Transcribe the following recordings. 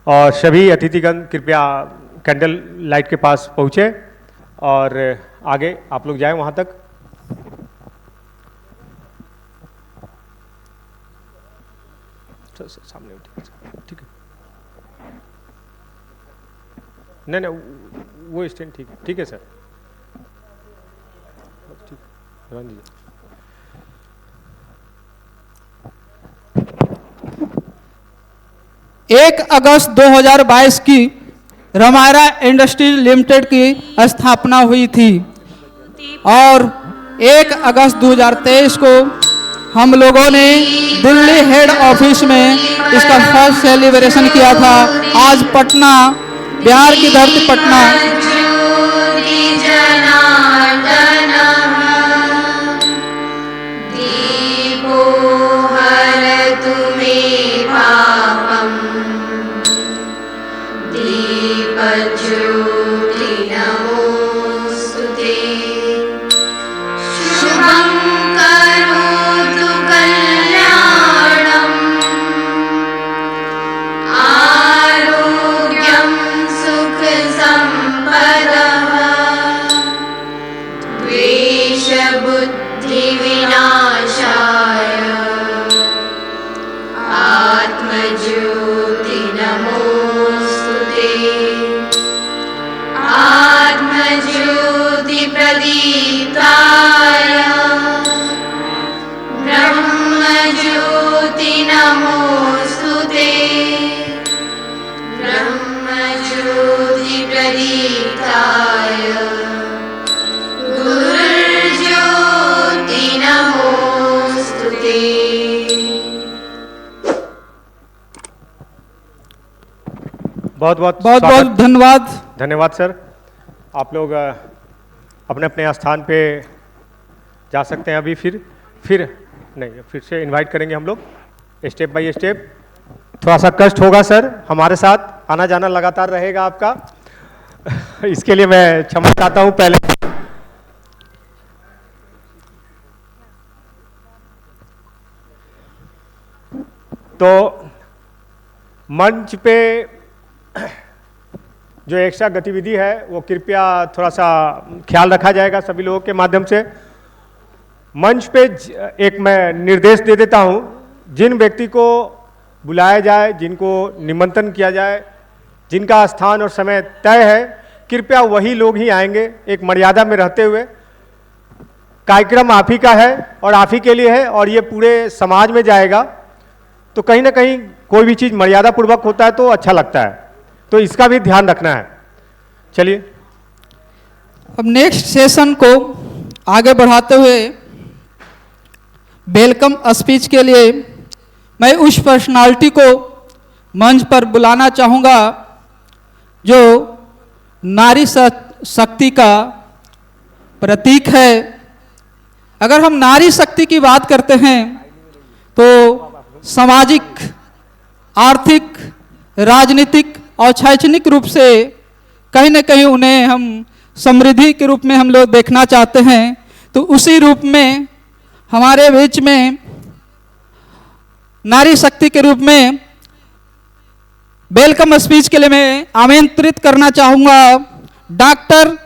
और सभी अतिथिगण कृपया कैंडल लाइट के पास पहुँचे और आगे आप लोग जाएं वहाँ तक। सामने ठीक है। नहीं वो स्टैंड ठीक है सर, ठीक ध्यान दीजिए। 1 अगस्त 2022 की रामायरा इंडस्ट्रीज लिमिटेड की स्थापना हुई थी और 1 अगस्त 2023 को हम लोगों ने दिल्ली हेड ऑफिस में इसका फर्स्ट सेलिब्रेशन किया था। आज पटना, बिहार की धरती पटना, बहुत धन्यवाद। धन्यवाद सर। आप लोग अपने अपने स्थान पे जा सकते हैं। अभी फिर से इनवाइट करेंगे हम लोग स्टेप बाय स्टेप। थोड़ा सा कष्ट होगा सर, हमारे साथ आना जाना लगातार रहेगा आपका इसके लिए मैं क्षमा चाहता हूं। पहले तो मंच पे जो एक्स्ट्रा गतिविधि है वो कृपया थोड़ा सा ख्याल रखा जाएगा सभी लोगों के माध्यम से। मंच पे एक मैं निर्देश दे देता हूं, जिन व्यक्ति को बुलाया जाए, जिनको निमंत्रण किया जाए, जिनका स्थान और समय तय है, कृपया वही लोग ही आएंगे, एक मर्यादा में रहते हुए। कार्यक्रम आप ही का है और आप ही के लिए है और ये पूरे समाज में जाएगा, तो कहीं ना कहीं कोई भी चीज़ मर्यादा पूर्वक होता है तो अच्छा लगता है, तो इसका भी ध्यान रखना है। चलिए अब नेक्स्ट सेशन को आगे बढ़ाते हुए वेलकम स्पीच के लिए मैं उस पर्सनालिटी को मंच पर बुलाना चाहूँगा जो नारी शक्ति का प्रतीक है। अगर हम नारी शक्ति की बात करते हैं तो सामाजिक, आर्थिक, राजनीतिक और शैक्षणिक रूप से कहीं न कहीं उन्हें हम समृद्धि के रूप में हम लोग देखना चाहते हैं। तो उसी रूप में हमारे बीच में नारी शक्ति के रूप में वेलकम स्पीच के लिए मैं आमंत्रित करना चाहूँगा डॉक्टर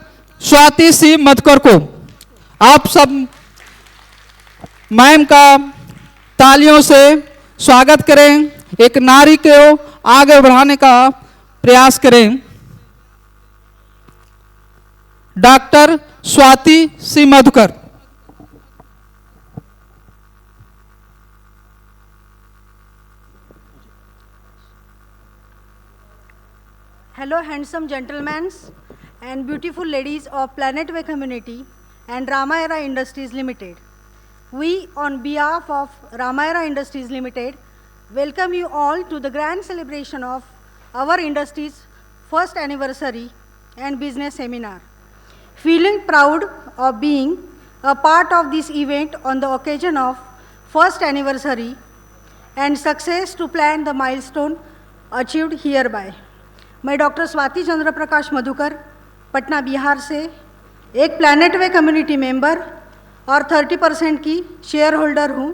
स्वाति सी मधुकर को। आप सब मैम का तालियों से स्वागत करें, एक नारी को आगे बढ़ाने का प्रयास करें। Doctor Swati C Madhukar. Hello handsome gentlemen and beautiful ladies of Planet Way community and Ramayana Industries Limited. We on behalf of Ramayana Industries Limited welcome you all to the grand celebration of our industry's first anniversary and business seminar. Feeling proud of being a part of this event on the occasion of first anniversary and success to plan the milestone achieved hereby. मैं doctor Swati चंद्र प्रकाश मधुकर पटना बिहार से एक planet वे community member और 30% की share holder हूँ।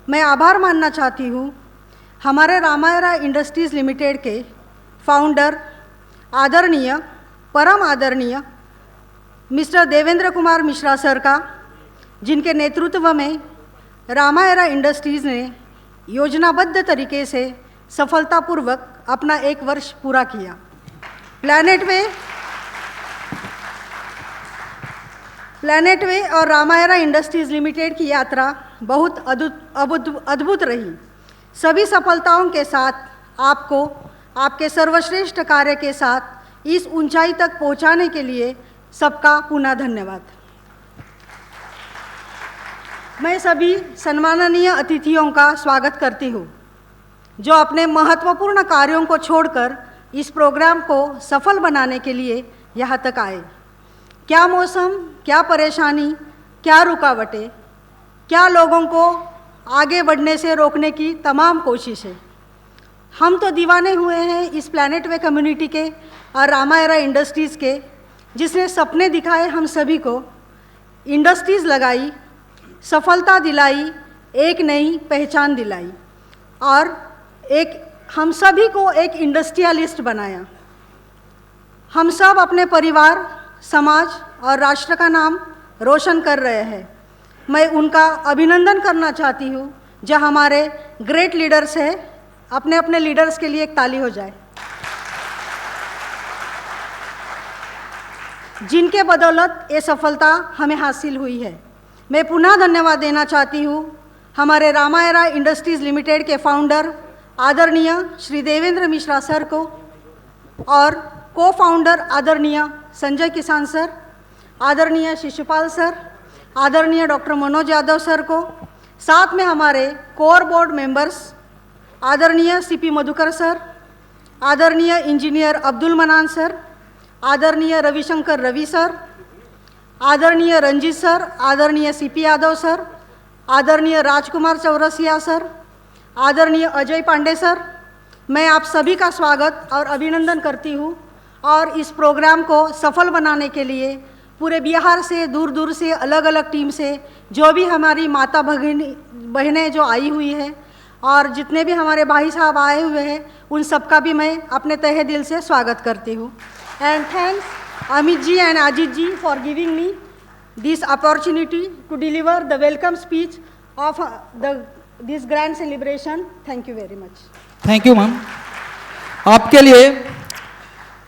मैं आभार मानना चाहती हूँ हमारे रामायरा इंडस्ट्रीज़ लिमिटेड के फाउंडर आदरणीय परम आदरणीय मिस्टर देवेंद्र कुमार मिश्रा सर का, जिनके नेतृत्व में रामायरा इंडस्ट्रीज़ ने योजनाबद्ध तरीके से सफलतापूर्वक अपना 1 वर्ष पूरा किया। प्लैनेट वे और रामायरा इंडस्ट्रीज़ लिमिटेड की यात्रा बहुत अद्भुत रही। सभी सफलताओं के साथ आपको आपके सर्वश्रेष्ठ कार्य के साथ इस ऊंचाई तक पहुंचाने के लिए सबका पुनः धन्यवाद। मैं सभी सम्माननीय अतिथियों का स्वागत करती हूँ जो अपने महत्वपूर्ण कार्यों को छोड़कर इस प्रोग्राम को सफल बनाने के लिए यहाँ तक आए। क्या मौसम, क्या परेशानी, क्या रुकावटें, क्या लोगों को आगे बढ़ने से रोकने की तमाम कोशिशें। हम तो दीवाने हुए हैं इस प्लैनेट वे कम्युनिटी के और रामायरा इंडस्ट्रीज़ के, जिसने सपने दिखाए हम सभी को, इंडस्ट्रीज़ लगाई, सफलता दिलाई, एक नई पहचान दिलाई और हम सभी को एक इंडस्ट्रियलिस्ट बनाया। हम सब अपने परिवार, समाज और राष्ट्र का नाम रोशन कर रहे हैं। मैं उनका अभिनंदन करना चाहती हूँ जो हमारे ग्रेट लीडर्स हैं। अपने अपने लीडर्स के लिए एक ताली हो जाए, जिनके बदौलत ये सफलता हमें हासिल हुई है। मैं पुनः धन्यवाद देना चाहती हूँ हमारे रामायरा इंडस्ट्रीज़ लिमिटेड के फाउंडर आदरणीय श्री देवेंद्र मिश्रा सर को और को फाउंडर आदरणीय संजय किसान सर, आदरणीय शिशुपाल सर, आदरणीय डॉक्टर मनोज यादव सर को, साथ में हमारे कोर बोर्ड मेंबर्स आदरणीय सीपी मधुकर सर, आदरणीय इंजीनियर अब्दुल मनान सर, आदरणीय रविशंकर रवि सर, आदरणीय रंजीत सर, आदरणीय सीपी यादव सर, आदरणीय राजकुमार चौरसिया सर, आदरणीय अजय पांडे सर, मैं आप सभी का स्वागत और अभिनंदन करती हूँ। और इस प्रोग्राम को सफल बनाने के लिए पूरे बिहार से, दूर दूर से, अलग अलग टीम से जो भी हमारी माता बहनें जो आई हुई है और जितने भी हमारे भाई साहब आए हुए हैं, उन सबका भी मैं अपने तहे दिल से स्वागत करती हूँ। And thanks Amit ji and Ajit ji for giving me this opportunity to deliver the welcome speech of this grand celebration. Thank you very much. Thank you ma'am. आपके लिए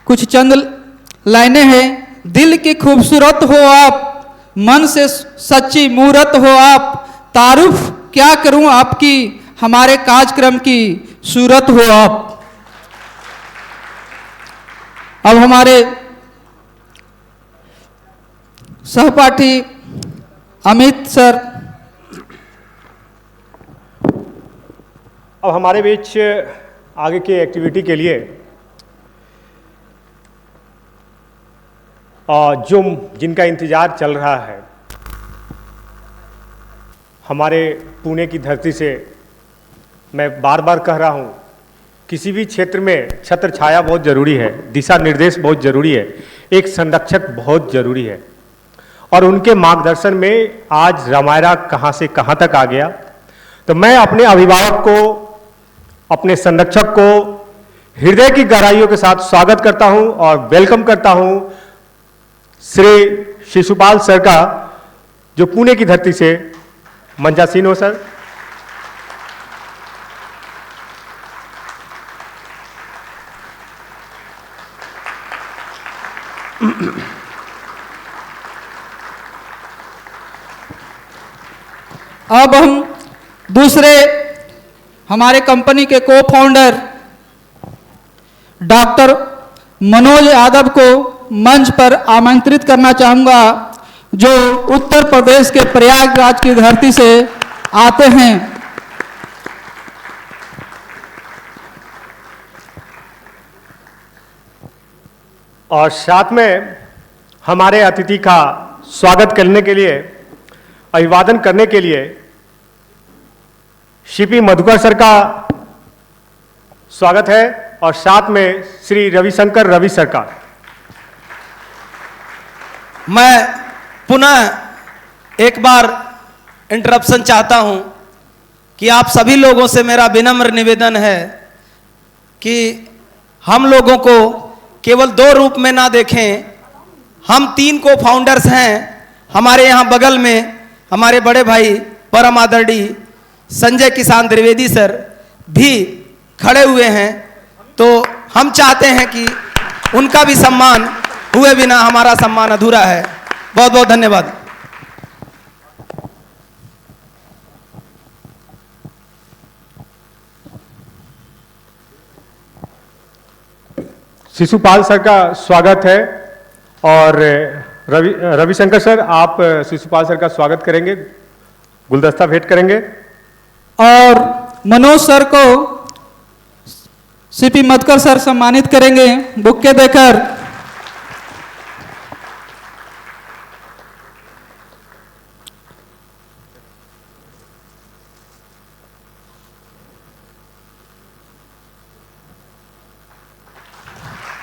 कुछ चंद लाइनें हैं। दिल की खूबसूरत हो आप, मन से सच्ची मूरत हो आप, तारुफ क्या करूं आपकी, हमारे कार्यक्रम की सूरत हो आप। अब हमारे सहपाठी अमित सर अब हमारे बीच आगे की एक्टिविटी के लिए जो जिनका इंतज़ार चल रहा है, हमारे पुणे की धरती से मैं बार बार कह रहा हूँ, किसी भी क्षेत्र में छत्र छाया बहुत ज़रूरी है, दिशा निर्देश बहुत ज़रूरी है, एक संरक्षक बहुत ज़रूरी है। और उनके मार्गदर्शन में आज रामायरा कहाँ से कहाँ तक आ गया। तो मैं अपने अभिभावक को, अपने संरक्षक को हृदय की गहराइयों के साथ स्वागत करता हूं और वेलकम करता हूं श्री शिशुपाल सर का, जो पुणे की धरती से मंचासीन हो। सर अब हम दूसरे हमारे कंपनी के को फाउंडर डॉक्टर मनोज यादव को मंच पर आमंत्रित करना चाहूँगा, जो उत्तर प्रदेश के प्रयागराज की धरती से आते हैं। और साथ में हमारे अतिथि का स्वागत करने के लिए, अभिवादन करने के लिए सीपी मधुकर सर का स्वागत है और साथ में श्री रविशंकर रवि सर का। मैं पुनः एक बार इंटरप्शन चाहता हूं कि आप सभी लोगों से मेरा विनम्र निवेदन है कि हम लोगों को केवल दो रूप में ना देखें। हम 3 को फाउंडर्स हैं। हमारे यहाँ बगल में हमारे बड़े भाई परम आदरणीय संजय किसान द्विवेदी सर भी खड़े हुए हैं, तो हम चाहते हैं कि उनका भी सम्मान हुए बिना हमारा सम्मान अधूरा है। बहुत बहुत धन्यवाद। शिशुपाल सर का स्वागत है और रविशंकर सर, आप शिशुपाल सर का स्वागत करेंगे, गुलदस्ता भेंट करेंगे। और मनोज सर को सीपी मधुकर सर सम्मानित करेंगे बुक्के देकर।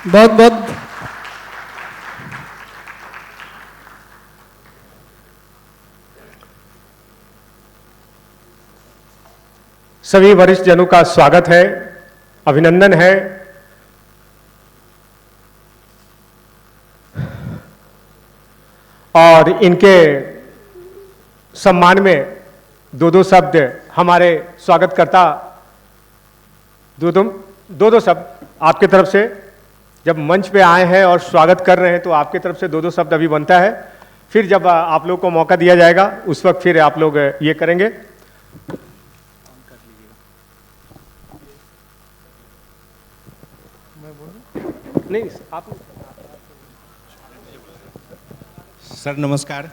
बहुत बहुत सभी वरिष्ठ जनों का स्वागत है, अभिनंदन है। और इनके सम्मान में दो शब्द हमारे स्वागतकर्ता दो शब्द आपके तरफ से जब मंच पे आए हैं और स्वागत कर रहे हैं, तो आपके तरफ से दो शब्द अभी बनता है। फिर जब आप लोग को मौका दिया जाएगा उस वक्त फिर आप लोग ये करेंगे। नहीं आप सर नमस्कार।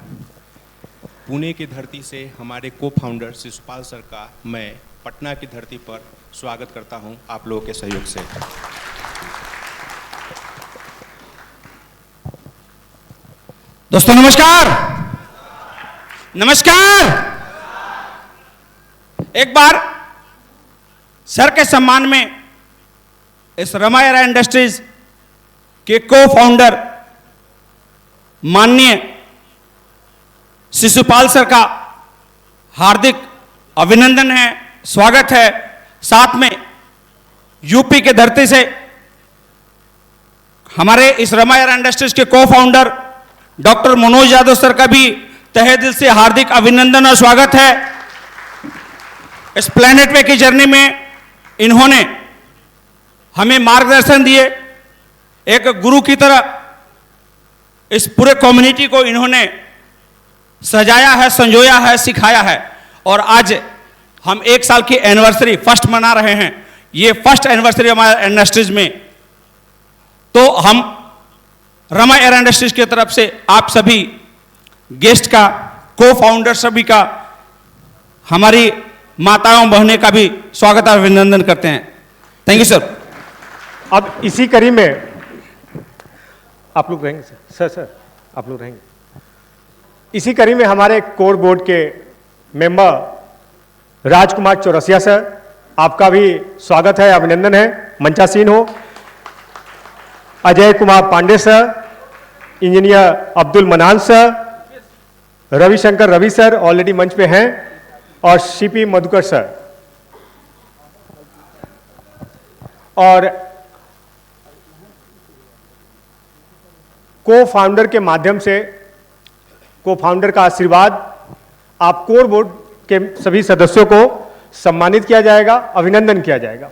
पुणे की धरती से हमारे को फाउंडर शिशुपाल सर का मैं पटना की धरती पर स्वागत करता हूं आप लोगों के सहयोग से। दोस्तों नमस्कार। नमस्कार। एक बार सर के सम्मान में इस रामायरा इंडस्ट्रीज के को फाउंडर माननीय शिशुपाल सर का हार्दिक अभिनंदन है, स्वागत है। साथ में यूपी के धरती से हमारे इस रामायरा इंडस्ट्रीज के को founder doctor Manoj Yadav sir का भी तहे दिल से हार्दिक अभिनंदन और स्वागत है। इस प्लैनेट वे की जर्नी में इन्होंने हमें मार्गदर्शन दिए, एक गुरु की तरह इस पूरे कम्युनिटी को इन्होंने सजाया है, संजोया है, सिखाया है। और आज हम 1 साल की एनिवर्सरी फर्स्ट मना रहे हैं। ये फर्स्ट एनिवर्सरी हमारे इंडस्ट्रीज में, तो हम रमा एयर इंडस्ट्रीज की तरफ से आप सभी गेस्ट का, को फाउंडर सभी का, हमारी माताओं बहनें का भी स्वागत और अभिनंदन करते हैं। Thank you sir. अब इसी कड़ी में आप लोग रहेंगे सर आप लोग रहेंगे। इसी कड़ी में हमारे कोर बोर्ड के मेंबर राजकुमार चौरसिया सर, आपका भी स्वागत है, अभिनंदन है, मंचासीन हो। Ajay Kumar Pandey sir, engineer Abdul Manan sir, Ravishankar Ravi sir already मंच पे हैं, और सीपी मधुकर सर। और को फाउंडर के माध्यम से, को फाउंडर का आशीर्वाद आप कोर बोर्ड के सभी सदस्यों को सम्मानित किया जाएगा, अभिनंदन किया जाएगा।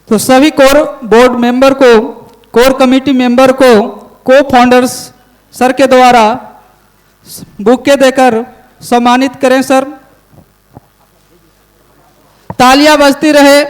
तो सभी कोर बोर्ड मेंबर को, कोर कमेटी मेंबर को को फाउंडर्स सर के द्वारा बुके देकर सम्मानित करें सर। तालियां बजती रहे।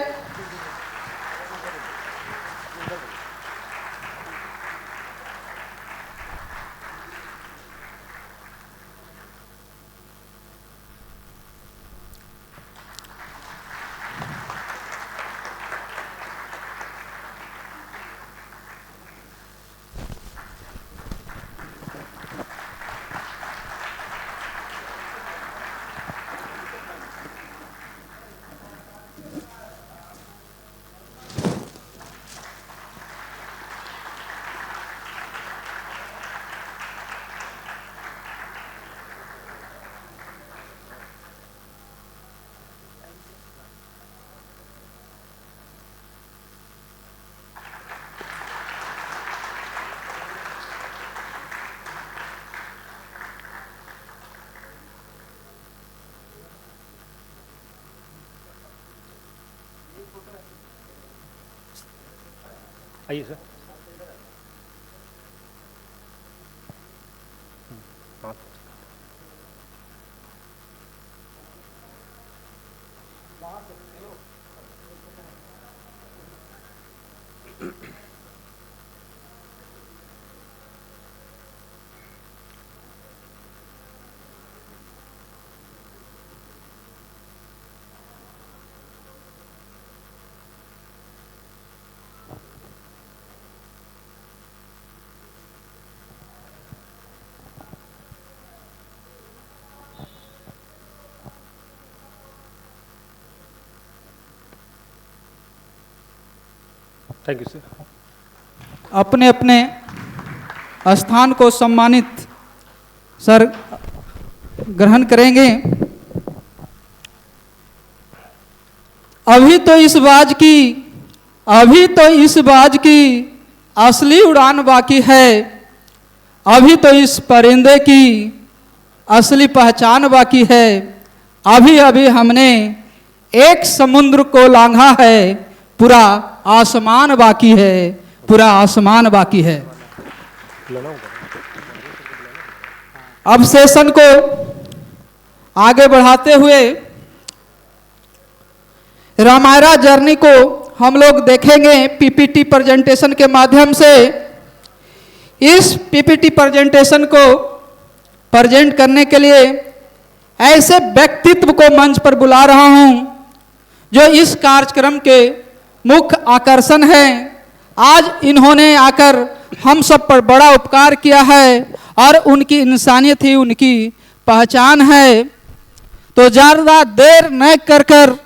आइए सर। Thank you sir. अपने अपने स्थान को सम्मानित सर ग्रहण करेंगे। अभी तो इस बाज की असली उड़ान बाकी है, अभी तो इस परिंदे की असली पहचान बाकी है, अभी अभी हमने एक समुद्र को लांघा है, पूरा आसमान बाकी है, पूरा आसमान बाकी है। अब सेशन को आगे बढ़ाते हुए रामायरा जर्नी को हम लोग देखेंगे पीपीटी प्रेजेंटेशन के माध्यम से। इस पीपीटी प्रेजेंटेशन को प्रेजेंट करने के लिए ऐसे व्यक्तित्व को मंच पर बुला रहा हूं जो इस कार्यक्रम के मुख्य आकर्षण है। आज इन्होंने आकर हम सब पर बड़ा उपकार किया है और उनकी इंसानियत ही उनकी पहचान है। तो ज़्यादा देर न कर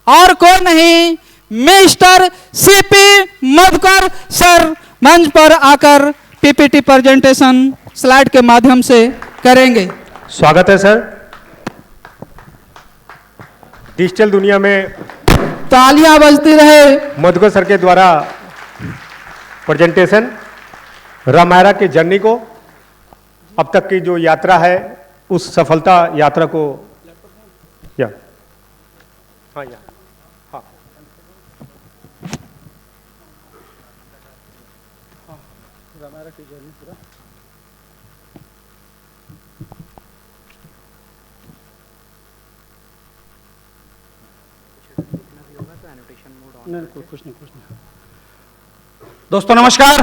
और कोई नहीं, मिस्टर सीपी मधुकर सर मंच पर आकर पीपीटी प्रेजेंटेशन स्लाइड के माध्यम से करेंगे। स्वागत है सर। डिजिटल दुनिया में तालियां बजती रहे। मधुकर सर के द्वारा प्रेजेंटेशन रामायरा की जर्नी को, अब तक की जो यात्रा है उस सफलता यात्रा को या हाँ या हाँ रामायरा की जर्नी पूरा कुछ नहीं। दोस्तों नमस्कार।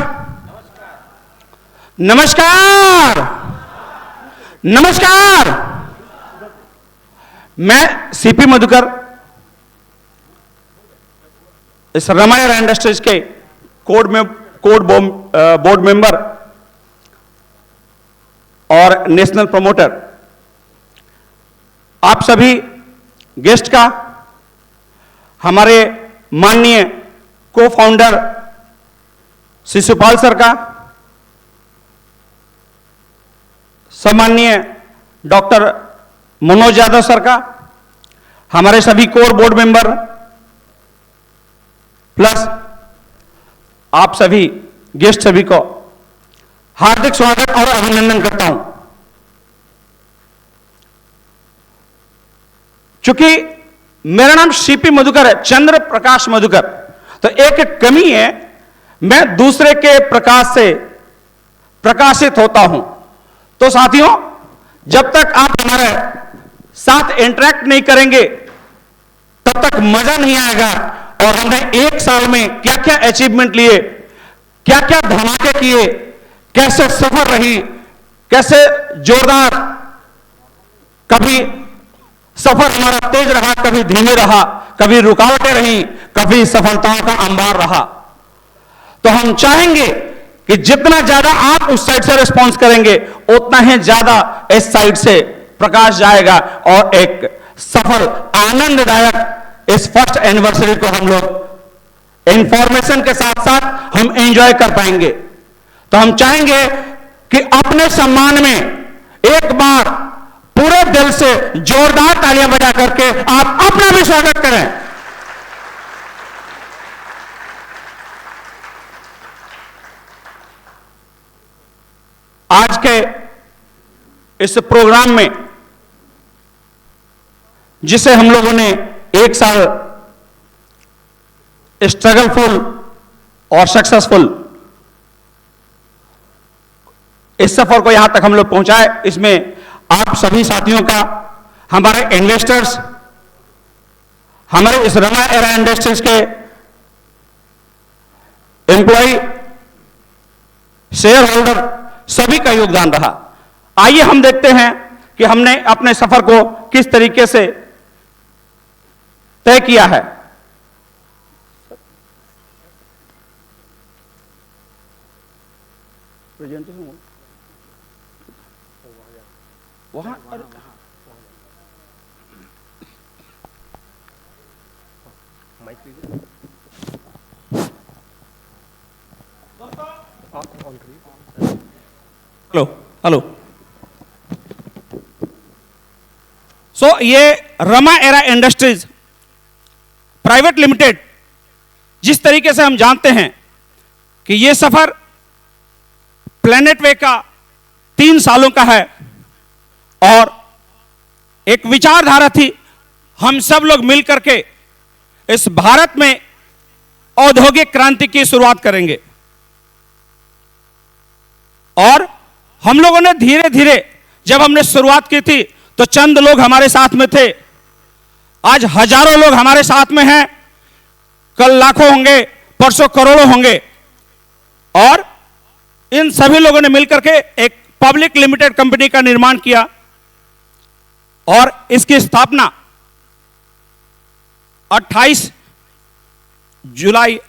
नमस्कार नमस्कार। मैं सीपी मधुकर, इस रामायरा इंडस्ट्रीज के बोर्ड मेंबर और नेशनल प्रमोटर, आप सभी गेस्ट का, हमारे माननीय को फाउंडर शिशुपाल सर का, सम्माननीय डॉक्टर मनोज यादव सर का, हमारे सभी कोर बोर्ड मेंबर प्लस आप सभी गेस्ट सभी को हार्दिक स्वागत और अभिनंदन करता हूं। चूंकि मेरा नाम सीपी मधुकर है, चंद्र प्रकाश मधुकर, तो एक कमी है, मैं दूसरे के प्रकाश से प्रकाशित होता हूं। तो साथियों, जब तक आप हमारे साथ इंटरेक्ट नहीं करेंगे तब तक मजा नहीं आएगा। और हमने एक साल में क्या क्या अचीवमेंट लिए, क्या क्या धमाके किए, कैसे सफर रही, कैसे जोरदार, कभी सफर हमारा तेज रहा, कभी धीमे रहा, कभी रुकावटें रही, कभी सफलताओं का अंबार रहा। तो हम चाहेंगे कि जितना ज्यादा आप उस साइड से रिस्पॉन्स करेंगे उतना ही ज्यादा इस साइड से प्रकाश जाएगा और एक सफल आनंददायक इस फर्स्ट एनिवर्सरी को हम लोग इंफॉर्मेशन के साथ साथ हम एंजॉय कर पाएंगे। तो हम चाहेंगे कि अपने सम्मान में एक बार पूरे दिल से जोरदार तालियां बजा करके आप अपना भी स्वागत करें। आज के इस प्रोग्राम में जिसे हम लोगों ने एक साल स्ट्रगलफुल और सक्सेसफुल इस सफर को यहां तक हम लोग पहुंचाए, इसमें आप सभी साथियों का, हमारे इन्वेस्टर्स, हमारे इस रमा एरा इंडस्ट्रीज के एम्प्लॉय, शेयर होल्डर, सभी का योगदान रहा। आइए हम देखते हैं कि हमने अपने सफर को किस तरीके से तय किया है। वहां हेलो हेलो। ये Rama Era industries private limited, जिस तरीके से हम जानते हैं कि ये सफर प्लैनेट वे का 3 सालों का है और एक विचारधारा थी, हम सब लोग मिलकर के इस भारत में औद्योगिक क्रांति की शुरुआत करेंगे। और हम लोगों ने धीरे धीरे, जब हमने शुरुआत की थी तो चंद लोग हमारे साथ में थे, आज हजारों लोग हमारे साथ में हैं, कल लाखों होंगे, परसों करोड़ों होंगे। और इन सभी लोगों ने मिलकर के एक पब्लिक लिमिटेड कंपनी का निर्माण किया और इसकी स्थापना 28 जुलाई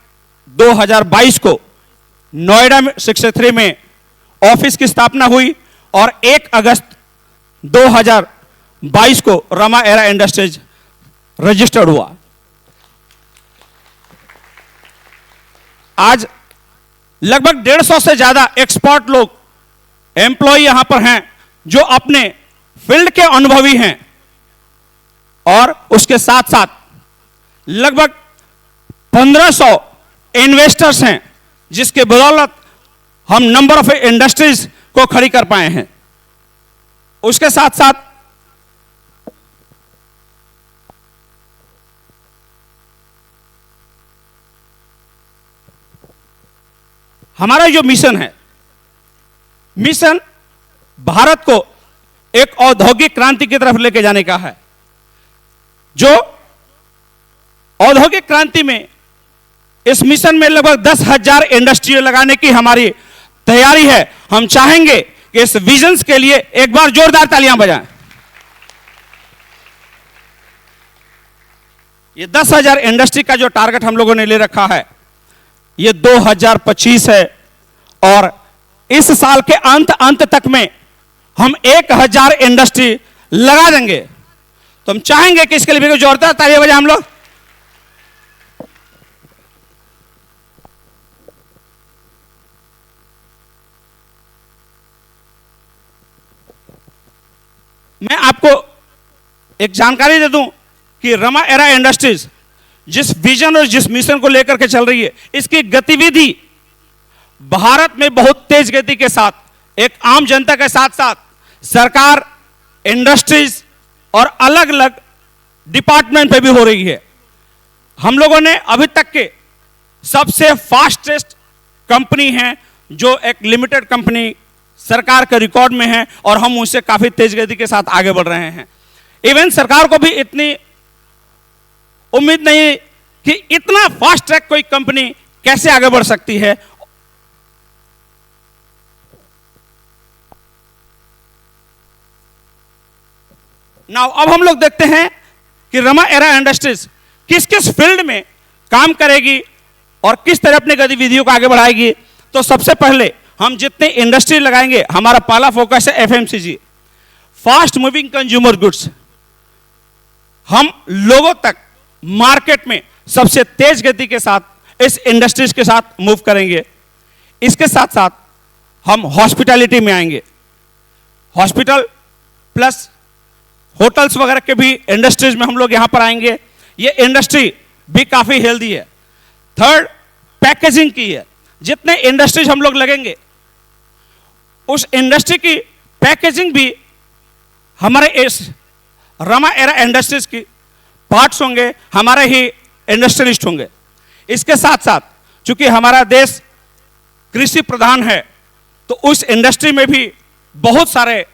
2022 को नोएडा में 63 में ऑफिस की स्थापना हुई और 1 अगस्त 2022 को रमा एरा इंडस्ट्रीज रजिस्टर्ड हुआ। आज लगभग 150 से ज्यादा एक्सपर्ट लोग, एम्प्लॉय यहां पर हैं जो अपने फील्ड के अनुभवी हैं, और उसके साथ साथ लगभग 1500 इन्वेस्टर्स हैं, जिसके बदौलत हम नंबर ऑफ इंडस्ट्रीज को खड़ी कर पाए हैं। उसके साथ साथ हमारा जो मिशन है, मिशन भारत को एक औद्योगिक क्रांति की तरफ लेके जाने का है। जो औद्योगिक क्रांति में, इस मिशन में लगभग 10,000 इंडस्ट्री लगाने की हमारी तैयारी है। हम चाहेंगे कि इस विजन्स के लिए एक बार जोरदार तालियां बजाएं। ये 10,000 इंडस्ट्री का जो टारगेट हम लोगों ने ले रखा है, ये 2025 है, और इस साल के अंत तक में हम 1000 इंडस्ट्री लगा देंगे। तो हम चाहेंगे कि इसके लिए जोरदार तालियां बजाएं हम लोग। मैं आपको एक जानकारी दे दूं कि रमा एरा इंडस्ट्रीज जिस विजन और जिस मिशन को लेकर के चल रही है, इसकी गतिविधि भारत में बहुत तेज गति के साथ एक आम जनता के साथ साथ सरकार, इंडस्ट्रीज और अलग अलग डिपार्टमेंट पे भी हो रही है। हम लोगों ने अभी तक के सबसे फास्टेस्ट कंपनी है जो एक लिमिटेड कंपनी सरकार के रिकॉर्ड में है, और हम उससे काफी तेज गति के साथ आगे बढ़ रहे हैं। इवन सरकार को भी इतनी उम्मीद नहीं कि इतना फास्ट ट्रैक कोई कंपनी कैसे आगे बढ़ सकती है। नाउ अब हम लोग देखते हैं कि रमा एरा इंडस्ट्रीज किस किस फील्ड में काम करेगी और किस तरह अपनी गतिविधियों को आगे बढ़ाएगी। तो सबसे पहले हम जितने इंडस्ट्री लगाएंगे, हमारा पहला फोकस है FMCG, fast moving consumer goods. हम लोगों तक मार्केट में सबसे तेज गति के साथ इस इंडस्ट्रीज के साथ मूव करेंगे। इसके साथ साथ हम हॉस्पिटैलिटी में आएंगे, हॉस्पिटल प्लस होटल्स वगैरह के भी इंडस्ट्रीज में हम लोग यहां पर आएंगे। ये इंडस्ट्री भी काफी हेल्दी है। थर्ड, पैकेजिंग की है। जितने इंडस्ट्रीज हम लोग लगेंगे, उस इंडस्ट्री की पैकेजिंग भी हमारे इस रमा एरा इंडस्ट्रीज की पार्ट्स होंगे, हमारे ही इंडस्ट्रियलिस्ट होंगे। इसके साथ साथ चूंकि हमारा देश कृषि प्रधान है, तो उस इंडस्ट्री में भी बहुत सारे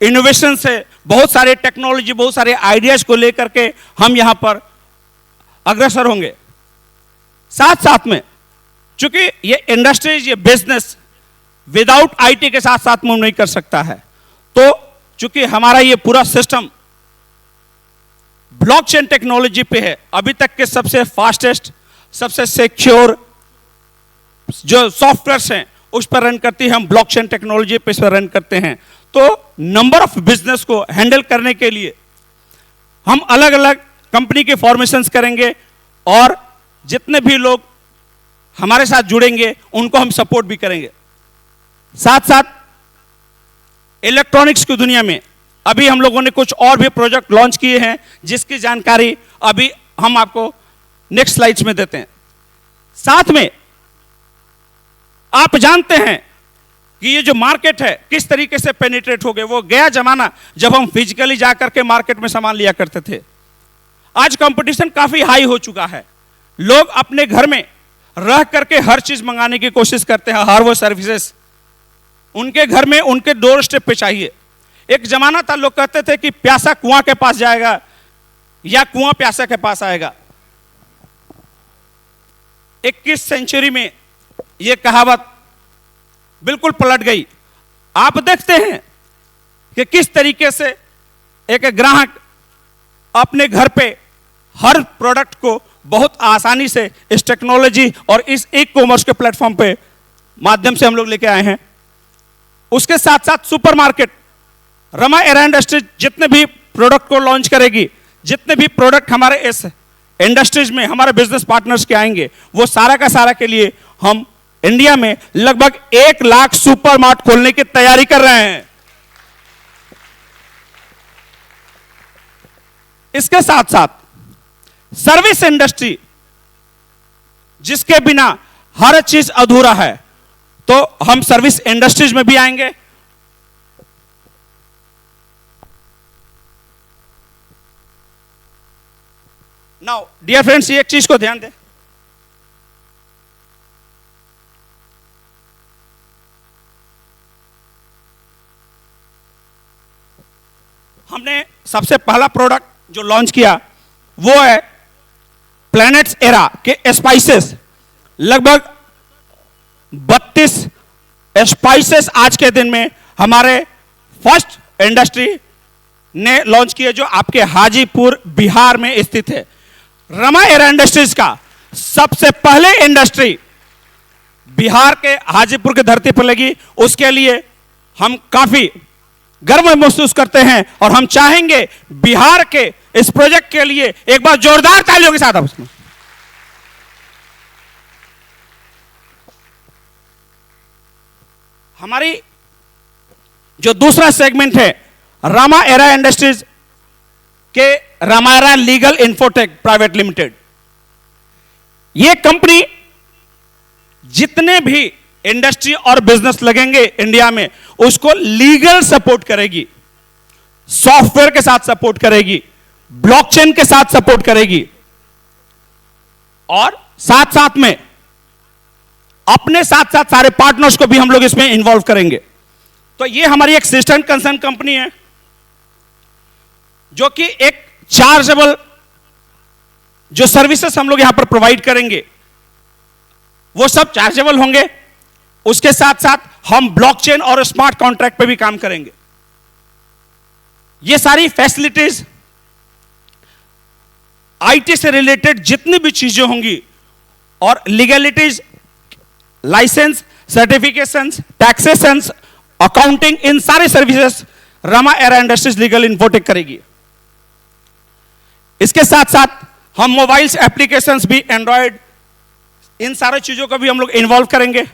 इनोवेशन से, बहुत सारे टेक्नोलॉजी, बहुत सारे आइडियाज को लेकर के हम यहां पर अग्रसर होंगे। साथ साथ में चूंकि ये इंडस्ट्रीज, ये बिजनेस विदाउट आईटी के साथ साथ मूव नहीं कर सकता है, तो चूंकि हमारा ये पूरा सिस्टम ब्लॉकचेन टेक्नोलॉजी पे है, अभी तक के सबसे फास्टेस्ट, सबसे सिक्योर जो सॉफ्टवेयर्स हैं उस पर रन करती है, हम ब्लॉकचेन टेक्नोलॉजी पे इस पर रन करते हैं। तो नंबर ऑफ बिजनेस को हैंडल करने के लिए हम अलग अलग कंपनी के फॉर्मेशंस करेंगे और जितने भी लोग हमारे साथ जुड़ेंगे उनको हम सपोर्ट भी करेंगे। साथ साथ इलेक्ट्रॉनिक्स की दुनिया में अभी हम लोगों ने कुछ और भी प्रोजेक्ट लॉन्च किए हैं, जिसकी जानकारी अभी हम आपको नेक्स्ट स्लाइड्स में देते हैं। साथ में आप जानते हैं कि ये जो मार्केट है किस तरीके से पेनिट्रेट हो गए। वो गया जमाना जब हम फिजिकली जाकर के मार्केट में सामान लिया करते थे। आज कंपटीशन काफी हाई हो चुका है। लोग अपने घर में रह करके हर चीज मंगाने की कोशिश करते हैं, हर वो सर्विसेज उनके घर में, उनके डोर स्टेप पे चाहिए। एक जमाना था लोग कहते थे कि प्यासा कुआं के पास जाएगा या कुआं प्यासा के पास आएगा। 21वीं सेंचुरी में यह कहावत बिल्कुल पलट गई। आप देखते हैं कि किस तरीके से एक ग्राहक अपने घर पे हर प्रोडक्ट को बहुत आसानी से इस टेक्नोलॉजी और इस ई कॉमर्स के प्लेटफॉर्म पे माध्यम से हम लोग लेके आए हैं। उसके साथ साथ सुपरमार्केट, रमा एरा इंडस्ट्रीज जितने भी प्रोडक्ट को लॉन्च करेगी, जितने भी प्रोडक्ट हमारे इस इंडस्ट्रीज में हमारे बिजनेस पार्टनर्स के आएंगे, वो सारा का सारा के लिए हम इंडिया में लगभग 1 लाख सुपरमार्ट खोलने की तैयारी कर रहे हैं। इसके साथ साथ सर्विस इंडस्ट्री, जिसके बिना हर चीज अधूरा है, तो हम सर्विस इंडस्ट्रीज में भी आएंगे। नाउ डियर फ्रेंड्स, ये एक चीज को ध्यान दें, हमने सबसे पहला प्रोडक्ट जो लॉन्च किया वो है प्लैनेट्स एरा के स्पाइसेस। लगभग 32 स्पाइसेस आज के दिन में हमारे फर्स्ट इंडस्ट्री ने लॉन्च किए, जो आपके हाजीपुर बिहार में स्थित है। रमा एरा इंडस्ट्रीज का सबसे पहले इंडस्ट्री बिहार के हाजीपुर की धरती पर लगी। उसके लिए हम काफी गर्व महसूस करते हैं और हम चाहेंगे बिहार के इस प्रोजेक्ट के लिए एक बार जोरदार तालियों के साथ आप उसमें। हमारी जो दूसरा सेगमेंट है रामा एरा इंडस्ट्रीज के रामायरा लीगल इन्फोटेक प्राइवेट लिमिटेड, यह कंपनी जितने भी इंडस्ट्री और बिजनेस लगेंगे इंडिया में उसको लीगल सपोर्ट करेगी, सॉफ्टवेयर के साथ सपोर्ट करेगी, ब्लॉकचेन के साथ सपोर्ट करेगी और साथ साथ में अपने साथ साथ सारे पार्टनर्स को भी हम लोग इसमें इन्वॉल्व करेंगे। तो ये हमारी एक सिस्टम कंसर्न कंपनी है जो कि एक चार्जेबल जो सर्विसेज हम लोग यहां पर प्रोवाइड करेंगे वो सब चार्जेबल होंगे। उसके साथ साथ हम ब्लॉकचेन और स्मार्ट कॉन्ट्रैक्ट पे भी काम करेंगे। ये सारी फैसिलिटीज आईटी से रिलेटेड जितनी भी चीजें होंगी और legalities, licence, certifications, taxations, accounting, इन सारे services Rama Era Industries Legal Infotech करेगी। इसके साथ साथ हम मोबाइल्स एप्लीकेशंस भी, एंड्रॉयड, इन सारी चीजों को भी हम लोग इन्वॉल्व करेंगे।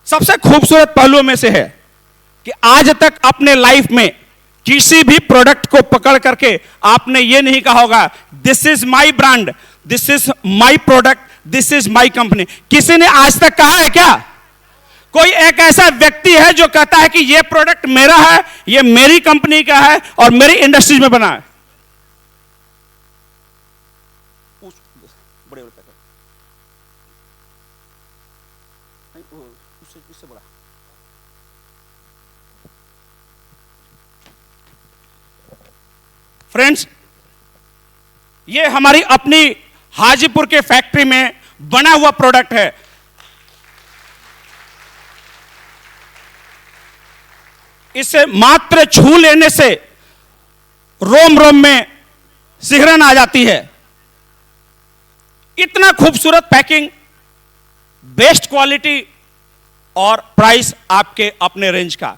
सबसे खूबसूरत पहलुओं में से है कि आज तक अपने लाइफ में किसी भी प्रोडक्ट को पकड़ करके आपने ये नहीं कहा होगा this is my brand, this is my product, this is my company. किसी ने आज तक कहा है क्या? कोई एक ऐसा व्यक्ति है जो कहता है कि ये प्रोडक्ट मेरा है, ये मेरी कंपनी का है और मेरी इंडस्ट्रीज में बना है? फ्रेंड्स, ये हमारी अपनी हाजीपुर के फैक्ट्री में बना हुआ प्रोडक्ट है। इसे मात्र छू लेने से रोम रोम में सिहरन आ जाती है। इतना खूबसूरत पैकिंग, बेस्ट क्वालिटी और प्राइस आपके अपने रेंज का।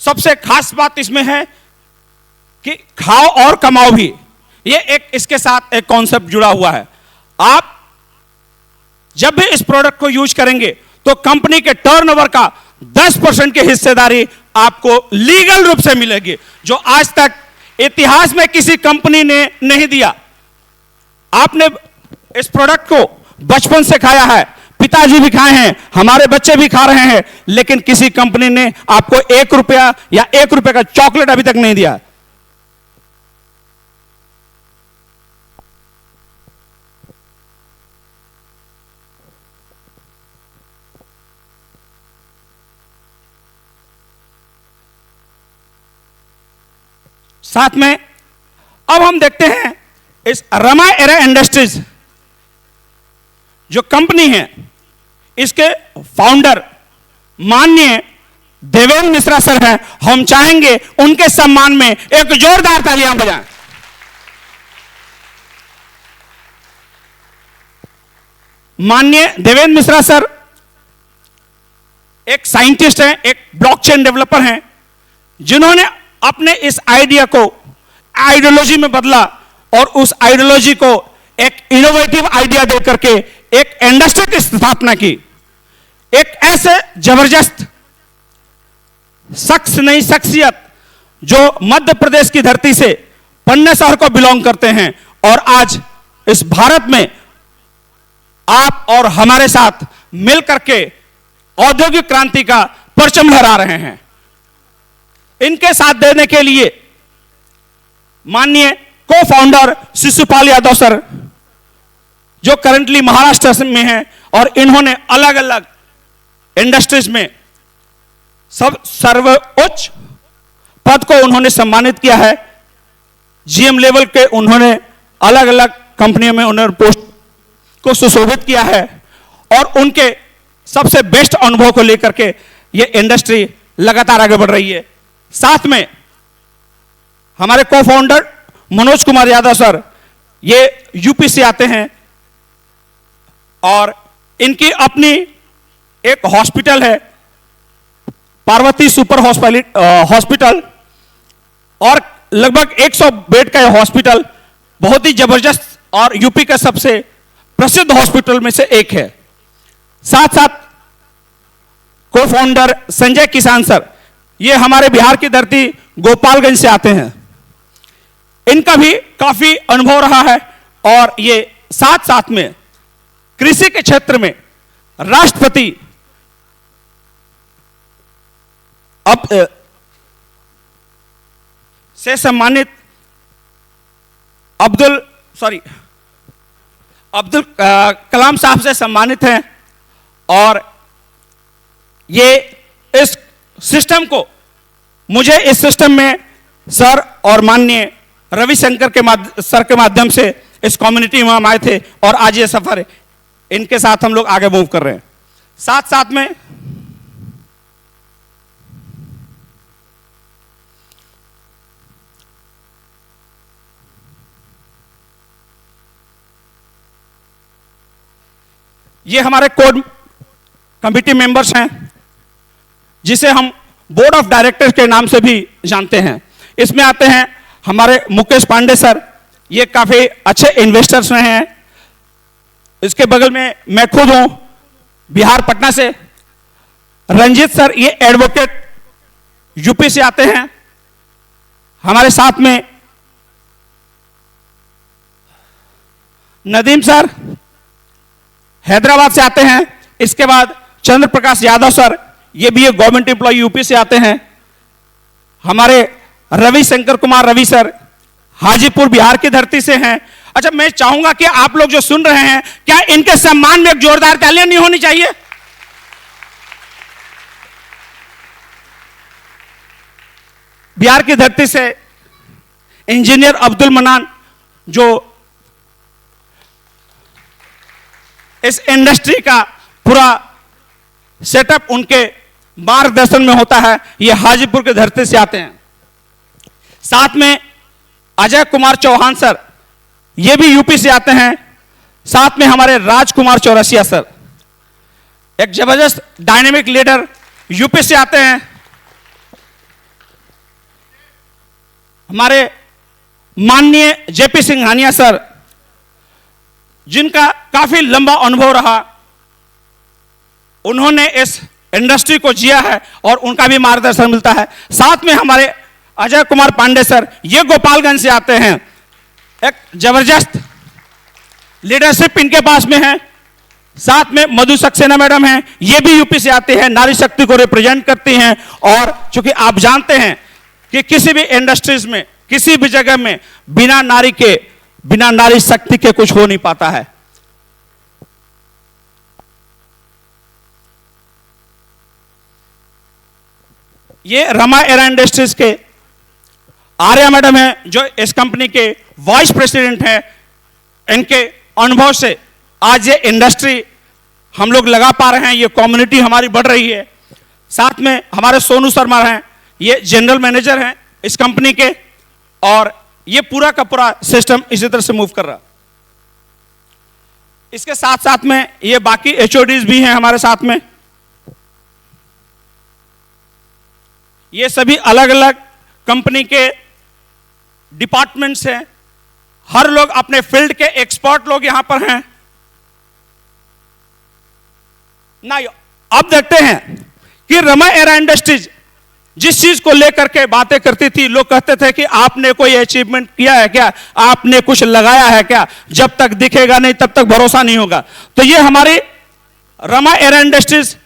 सबसे खास बात इसमें है कि खाओ और कमाओ भी, ये एक इसके साथ एक कॉन्सेप्ट जुड़ा हुआ है। आप जब भी इस प्रोडक्ट को यूज करेंगे तो कंपनी के टर्नओवर का 10% की हिस्सेदारी आपको लीगल रूप से मिलेगी, जो आज तक इतिहास में किसी कंपनी ने नहीं दिया। आपने इस प्रोडक्ट को बचपन से खाया है, पिताजी भी खाए हैं, हमारे बच्चे भी खा रहे हैं, लेकिन किसी कंपनी ने आपको 1 रुपया या 1 रुपए का चॉकलेट अभी तक नहीं दिया। साथ में अब हम देखते हैं इस रमा एरा इंडस्ट्रीज जो कंपनी है, इसके फाउंडर माननीय देवेंद्र मिश्रा सर हैं। हम चाहेंगे उनके सम्मान में एक जोरदार तालियां बजाएं। माननीय देवेंद्र मिश्रा सर एक साइंटिस्ट हैं, एक ब्लॉकचेन डेवलपर हैं, जिन्होंने अपने इस आइडिया को आइडियोलॉजी में बदला और उस आइडियोलॉजी को एक इनोवेटिव आइडिया देकर के एक इंडस्ट्री की स्थापना की। एक ऐसे जबरदस्त शख्स नहीं शख्सियत जो मध्य प्रदेश की धरती से पन्ना शहर को बिलोंग करते हैं और आज इस भारत में आप और हमारे साथ मिलकर के औद्योगिक क्रांति का परचम लहरा रहे हैं। इनके साथ देने के लिए माननीय को फाउंडर शिशुपाल यादव सर, जो करंटली महाराष्ट्र में हैं और इन्होंने अलग अलग इंडस्ट्रीज में सब सर्वोच्च पद को उन्होंने सम्मानित किया है। जीएम लेवल के उन्होंने अलग अलग कंपनियों में उन्होंने पोस्ट को सुशोभित किया है और उनके सबसे बेस्ट अनुभव को लेकर के ये इंडस्ट्री लगातार आगे बढ़ रही है। साथ में हमारे को फाउंडर मनोज कुमार यादव सर, ये यूपी से आते हैं और इनकी अपनी एक हॉस्पिटल है, पार्वती सुपर हॉस्पिटल, और लगभग 100 बेड का यह हॉस्पिटल बहुत ही जबरदस्त और यूपी का सबसे प्रसिद्ध हॉस्पिटल में से एक है। साथ साथ को फाउंडर संजय किसान सर, ये हमारे बिहार की धरती गोपालगंज से आते हैं। इनका भी काफी अनुभव रहा है और ये साथ साथ में कृषि के क्षेत्र में राष्ट्रपति अब से सम्मानित अब्दुल कलाम साहब से सम्मानित हैं और ये इस सिस्टम को, मुझे इस सिस्टम में सर और माननीय रविशंकर सर के माध्यम से इस कम्युनिटी में हम आए थे और आज ये सफर इनके साथ हम लोग आगे मूव कर रहे हैं। साथ साथ में ये हमारे कोर कमिटी मेंबर्स हैं, जिसे हम बोर्ड ऑफ डायरेक्टर्स के नाम से भी जानते हैं। इसमें आते हैं हमारे मुकेश पांडे सर, ये काफी अच्छे इन्वेस्टर्स रहे हैं। इसके बगल में मैं खुद हूं बिहार पटना से। रंजीत सर, ये एडवोकेट यूपी से आते हैं। हमारे साथ में नदीम सर हैदराबाद से आते हैं। इसके बाद चंद्र प्रकाश यादव सर, ये भी एक गवर्नमेंट एम्प्लॉय यूपी से आते हैं। हमारे रविशंकर कुमार रवि सर हाजीपुर बिहार की धरती से हैं। अच्छा, मैं चाहूंगा कि आप लोग जो सुन रहे हैं, क्या इनके सम्मान में एक जोरदार तालियां नहीं होनी चाहिए? बिहार की धरती से इंजीनियर अब्दुल मन्नान, जो इस इंडस्ट्री का पूरा सेटअप उनके मार्गदर्शन में होता है, ये हाजीपुर की धरती से आते हैं। साथ में अजय कुमार चौहान सर, ये भी यूपी से आते हैं। साथ में हमारे राजकुमार चौरसिया सर, एक जबरदस्त डायनेमिक लीडर, यूपी से आते हैं। हमारे माननीय जेपी सिंघानिया सर, जिनका काफी लंबा अनुभव रहा, उन्होंने इस इंडस्ट्री को जिया है और उनका भी मार्गदर्शन मिलता है। साथ में हमारे अजय कुमार पांडे सर, ये गोपालगंज से आते हैं, एक जबरदस्त लीडरशिप इनके पास में है। साथ में मधु सक्सेना मैडम हैं, ये भी यूपी से आते हैं, नारी शक्ति को रिप्रेजेंट करती हैं। और चूंकि आप जानते हैं कि किसी भी इंडस्ट्रीज में, किसी भी जगह में बिना नारी के, बिना नारी शक्ति के कुछ हो नहीं पाता है। ये रमा एरा इंडस्ट्रीज के आर्या मैडम हैं, जो इस कंपनी के वाइस प्रेसिडेंट हैं। इनके अनुभव से आज ये इंडस्ट्री हम लोग लगा पा रहे हैं, ये कम्युनिटी हमारी बढ़ रही है। साथ में हमारे सोनू शर्मा हैं, ये जनरल मैनेजर हैं इस कंपनी के, और ये पूरा का पूरा सिस्टम इसी तरह से मूव कर रहा है। इसके साथ साथ में ये बाकी एचओडीज भी हैं हमारे साथ में। ये सभी अलग अलग कंपनी के डिपार्टमेंट्स हैं, हर लोग अपने फील्ड के एक्सपर्ट लोग यहां पर हैं ना। अब देखते हैं कि रमा एरा इंडस्ट्रीज जिस चीज को लेकर के बातें करती थी, लोग कहते थे कि आपने कोई अचीवमेंट किया है क्या, आपने कुछ लगाया है क्या, जब तक दिखेगा नहीं तब तक भरोसा नहीं होगा। तो ये हमारी Rama Era industries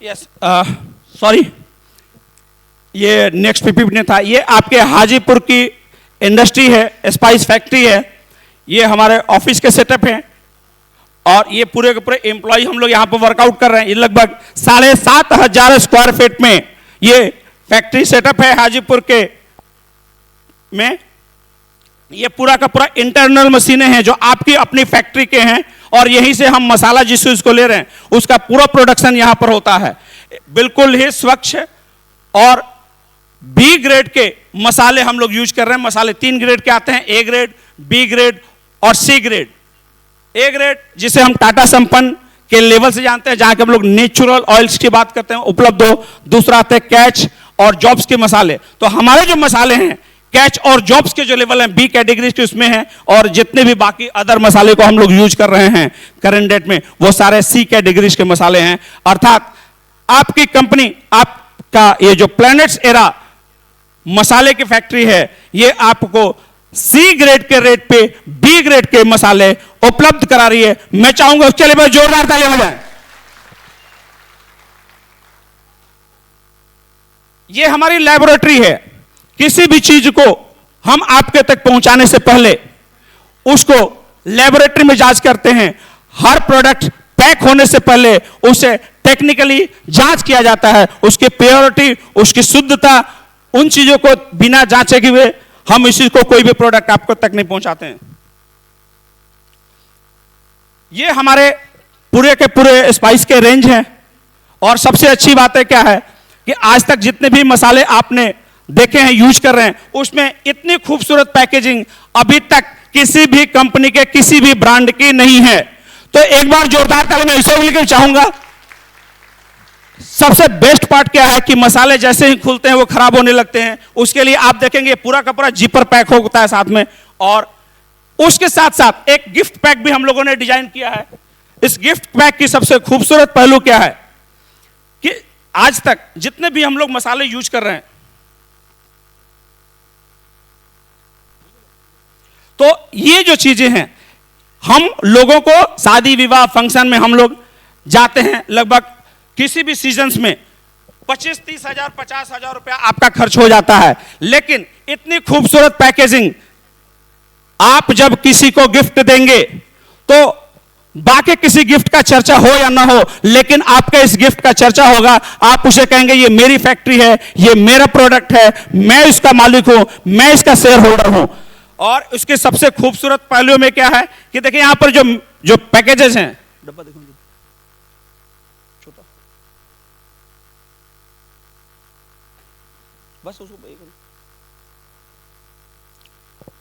yes, sorry, ये नेक्स्ट पीपीटी था। ये आपके हाजीपुर की इंडस्ट्री है, स्पाइस फैक्ट्री है। ये हमारे ऑफिस के सेटअप हैं और ये पूरे के पूरे एम्प्लॉय हम लोग यहाँ पर वर्कआउट कर रहे हैं। ये लगभग 7,500 स्क्वायर फीट में ये फैक्ट्री सेटअप है हाजीपुर के में। ये पूरा का पूरा इंटरनल मशीनें हैं जो आपकी अपनी फैक्ट्री के हैं, और यहीं से हम मसाला जिस चीज को ले रहे हैं उसका पूरा प्रोडक्शन यहां पर होता है। बिल्कुल ही स्वच्छ और बी ग्रेड के मसाले हम लोग यूज कर रहे हैं। मसाले 3 ग्रेड के आते हैं, ए ग्रेड, बी ग्रेड और सी ग्रेड। ए ग्रेड जिसे हम टाटा संपन्न के लेवल से जानते हैं, जहां के हम लोग नेचुरल ऑयल्स की बात करते हैं, उपलब्ध हो। दूसरा आते हैं कैच और जॉब्स के मसाले। तो हमारे जो मसाले हैं कैच और जॉब्स के जो लेवल हैं बी कैटेगरी के उसमें हैं, और जितने भी बाकी अदर मसाले को हम लोग यूज कर रहे हैं करंट डेट में वो सारे सी कैटेगरीज के मसाले हैं। अर्थात आपकी कंपनी, आपका ये जो प्लैनेट्स एरा मसाले की फैक्ट्री है, ये आपको सी ग्रेड के रेट पे बी ग्रेड के मसाले उपलब्ध करा रही है। मैं चाहूंगा उसके लिए बस जोरदार तालियां हो जाए। ये हमारी लैबोरेटरी है। किसी भी चीज को हम आपके तक पहुंचाने से पहले उसको लैबोरेटरी में जांच करते हैं। हर प्रोडक्ट पैक होने से पहले उसे टेक्निकली जांच किया जाता है, उसकी प्योरिटी, उसकी शुद्धता, उन चीजों को बिना जांचे हुए हम इसी को कोई भी प्रोडक्ट आपको तक नहीं पहुंचाते हैं। ये हमारे पूरे के पूरे स्पाइस के रेंज हैं। और सबसे अच्छी बात है क्या है कि आज तक जितने भी मसाले आपने देखे हैं, यूज कर रहे हैं, उसमें इतनी खूबसूरत पैकेजिंग अभी तक किसी भी कंपनी के किसी भी ब्रांड की नहीं है। तो एक बार जोरदार ताली मैं इसे लेकर चाहूंगा सबसे बेस्ट पार्ट क्या है कि मसाले जैसे ही खुलते हैं वो खराब होने लगते हैं। उसके लिए आप देखेंगे पूरा का पूरा जिपर पैक होता है साथ में, और उसके साथ साथ एक गिफ्ट पैक भी हम लोगों ने डिजाइन किया है। इस गिफ्ट पैक की सबसे खूबसूरत पहलू क्या है कि आज तक जितने भी हम लोग मसाले यूज कर रहे हैं, तो ये जो चीजें हैं, हम लोगों को शादी विवाह फंक्शन में हम लोग जाते हैं, लगभग किसी भी सीजन्स में 25-30 हजार 50 हजार रुपया आपका खर्च हो जाता है। लेकिन इतनी खूबसूरत पैकेजिंग आप जब किसी को गिफ्ट देंगे तो बाकी किसी गिफ्ट का चर्चा हो या ना हो, लेकिन आपका इस गिफ्ट का चर्चा होगा। आप उसे कहेंगे ये मेरी फैक्ट्री है, ये मेरा प्रोडक्ट है, मैं इसका मालिक हूं, मैं इसका शेयर होल्डर हूं। और उसके सबसे खूबसूरत पहलुओं में क्या है कि देखिए यहां पर जो पैकेजेस हैं, डब्बा देखो छोटा, बस उसको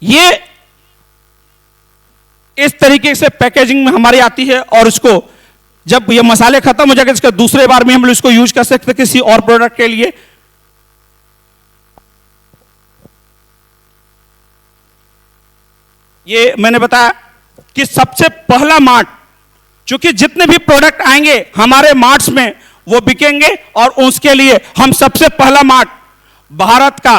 ये इस तरीके से पैकेजिंग में हमारी आती है। और उसको जब ये मसाले खत्म हो जाएंगे, इसका दूसरे बार में हम लोग इसको यूज कर सकते हैं किसी और प्रोडक्ट के लिए। ये मैंने बताया कि सबसे पहला मार्ट, चूंकि जितने भी प्रोडक्ट आएंगे हमारे मार्ट्स में वो बिकेंगे, और उसके लिए हम सबसे पहला मार्ट भारत का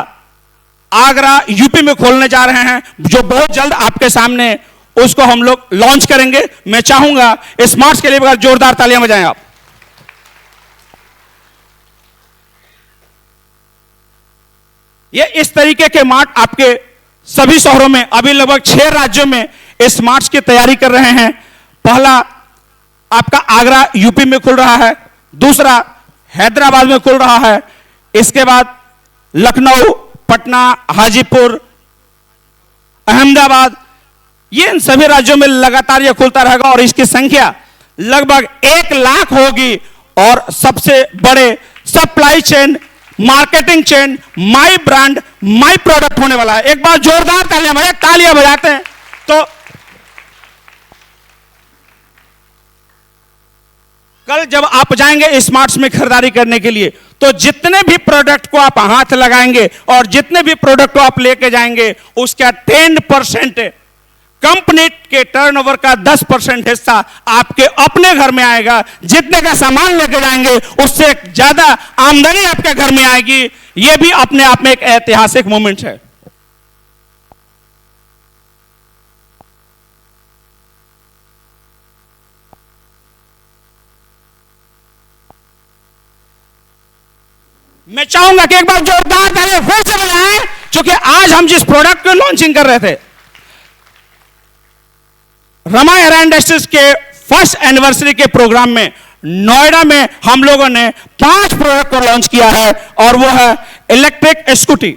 आगरा यूपी में खोलने जा रहे हैं, जो बहुत जल्द आपके सामने उसको हम लोग लॉन्च करेंगे। मैं चाहूंगा इस मार्च के लिए जोरदार तालियां बजाएं आप। ये इस तरीके के मार्ट आपके सभी शहरों में, अभी लगभग 6 राज्यों में इस मार्च की तैयारी कर रहे हैं। पहला आपका आगरा यूपी में खुल रहा है, दूसरा हैदराबाद में खुल रहा है, इसके बाद लखनऊ, पटना, हाजीपुर, अहमदाबाद, ये इन सभी राज्यों में लगातार ये खुलता रहेगा और इसकी संख्या लगभग 1 लाख होगी। और सबसे बड़े supply chain, marketing chain, my brand, my product होने वाला है। एक बार जोरदार तालियां बजाते हैं तो कल जब आप जाएंगे स्मार्ट्स में खरीदारी करने के लिए, तो जितने भी प्रोडक्ट को आप हाथ लगाएंगे और जितने भी प्रोडक्ट को आप लेके जाएंगे, उसका 10% कंपनी के टर्नओवर का 10% हिस्सा आपके अपने घर में आएगा। जितने का सामान लेके जाएंगे उससे ज्यादा आमदनी आपके घर में आएगी। यह भी अपने आप में एक ऐतिहासिक मोमेंट है। मैं चाहूंगा कि एक बार जोरदार तालियां फिर से बजाएं, क्योंकि आज हम जिस प्रोडक्ट को लॉन्चिंग कर रहे थे, रमा एरा इंडस्ट्रीज के फर्स्ट एनिवर्सरी के प्रोग्राम में नोएडा में हम लोगों ने 5 प्रोडक्ट को लॉन्च किया है, और वो है इलेक्ट्रिक स्कूटी,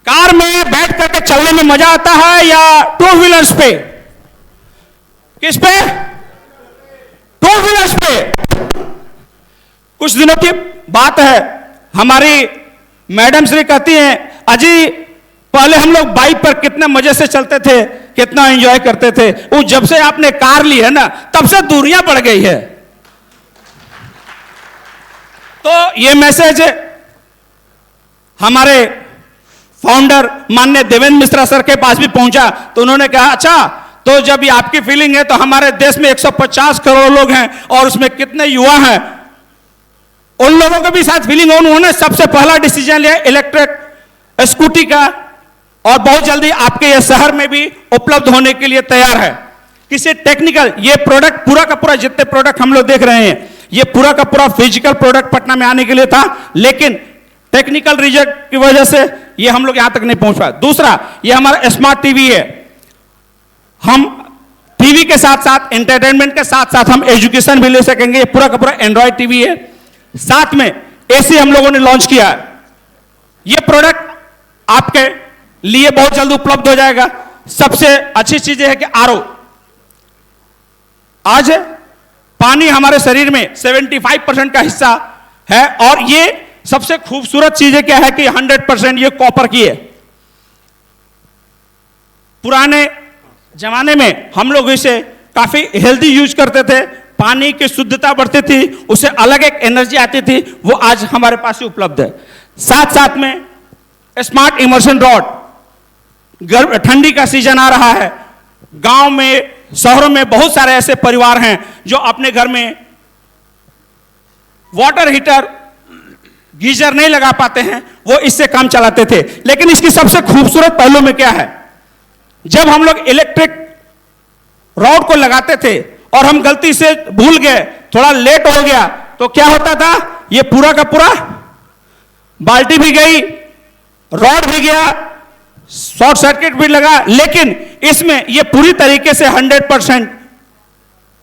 कार में बैठ करके चलने में मजा आता है या 2 व्हीलर्स पे? किस पे? 2 व्हीलर्स पे। कुछ दिनों की बात है, हमारी मैडम श्री कहती हैं, अजी पहले हम लोग बाइक पर कितने मजे से चलते थे, कितना एंजॉय करते थे, वो जब से आपने कार ली है ना, तब से दूरियां बढ़ गई है। तो ये मैसेज हमारे फाउंडर माननीय देवेंद्र मिश्रा सर के पास भी पहुंचा, तो उन्होंने कहा अच्छा, तो जब ये आपकी फीलिंग है तो हमारे देश में 150 करोड़ लोग हैं और उसमें कितने युवा हैं, उन लोगों के भी साथ फीलिंग हो। उन्होंने सबसे पहला डिसीजन लिया इलेक्ट्रिक स्कूटी का, और बहुत जल्दी आपके ये शहर में भी उपलब्ध होने के लिए तैयार है। किसी टेक्निकल, ये प्रोडक्ट पूरा का पूरा, जितने प्रोडक्ट हम लोग देख रहे हैं, ये पूरा का पूरा फिजिकल प्रोडक्ट पटना में आने के लिए था, लेकिन टेक्निकल रीजन की वजह से ये हम लोग यहां तक नहीं पहुंच पाए। दूसरा, ये हमारा स्मार्ट टीवी है। हम टीवी के साथ साथ, एंटरटेनमेंट के साथ साथ हम एजुकेशन भी ले सकेंगे। ये पूरा का पूरा एंड्रॉयड टीवी है। साथ में एसी हम लोगों ने लॉन्च किया है। ये प्रोडक्ट आपके लिए बहुत जल्द उपलब्ध हो जाएगा। सबसे अच्छी चीज है कि आरओ, आज पानी हमारे शरीर में 75% का हिस्सा है, और ये सबसे खूबसूरत चीज क्या है कि 100% ये कॉपर की है। पुराने जमाने में हम लोग इसे काफी हेल्दी यूज करते थे, पानी की शुद्धता बढ़ती थी, उससे अलग एक एनर्जी आती थी, वो आज हमारे पास ही उपलब्ध है। साथ साथ में स्मार्ट इमर्शन रॉड, ठंडी का सीजन आ रहा है, गांव में शहरों में बहुत सारे ऐसे परिवार हैं जो अपने घर में वाटर हीटर गीजर नहीं लगा पाते हैं, वो इससे काम चलाते थे। लेकिन इसकी सबसे खूबसूरत पहलू में क्या है, जब हम लोग इलेक्ट्रिक रॉड को लगाते थे और हम गलती से भूल गए, थोड़ा लेट हो गया, तो क्या होता था, ये पूरा का पूरा बाल्टी भी गई, रॉड भी गया, शॉर्ट सर्किट भी लगा। लेकिन इसमें ये पूरी तरीके से 100%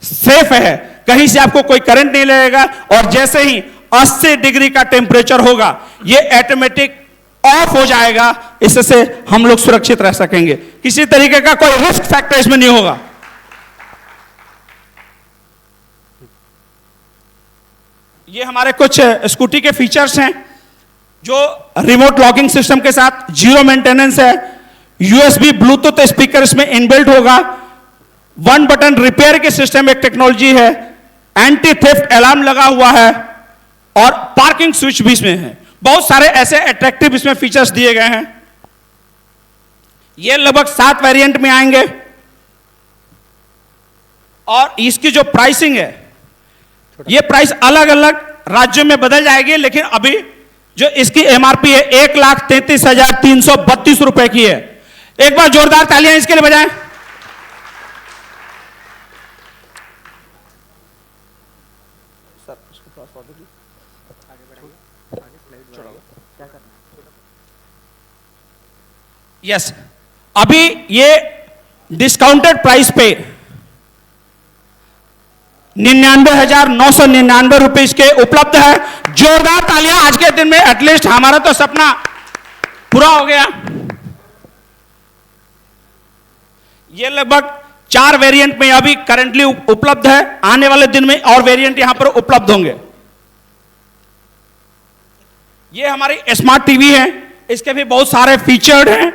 सेफ है, कहीं से आपको कोई करंट नहीं लगेगा, और जैसे ही 80 डिग्री का टेम्परेचर होगा ये ऑटोमेटिक ऑफ हो जाएगा। इससे हम लोग सुरक्षित रह सकेंगे, किसी तरीके का कोई रिस्क फैक्टर इसमें नहीं होगा। ये हमारे कुछ स्कूटी के फीचर्स हैं जो रिमोट लॉकिंग सिस्टम के साथ, जीरो मेंटेनेंस है, यूएसबी ब्लूटूथ स्पीकर इसमें इनबिल्ट होगा, 1 बटन रिपेयर के सिस्टम एक टेक्नोलॉजी है, एंटी थेफ्ट अलार्म लगा हुआ है, और पार्किंग स्विच भी इसमें है। बहुत सारे ऐसे अट्रैक्टिव इसमें फीचर्स दिए गए हैं। ये लगभग 7 वेरिएंट में आएंगे, और इसकी जो प्राइसिंग है, ये प्राइस अलग अलग राज्यों में बदल जाएगी, लेकिन अभी जो इसकी एमआरपी है 1,33,332 रुपए की है। एक बार जोरदार तालियां इसके लिए बजाएं। यस, अभी ये डिस्काउंटेड प्राइस पे 99,999 रुपए के उपलब्ध है। जोरदार तालियां आज के दिन में, एटलीस्ट हमारा तो सपना पूरा हो गया। ये लगभग 4 वेरिएंट में अभी करंटली उपलब्ध है, आने वाले दिन में और वेरिएंट यहां पर उपलब्ध होंगे। ये हमारी स्मार्ट टीवी है, इसके भी बहुत सारे फीचर्ड हैं।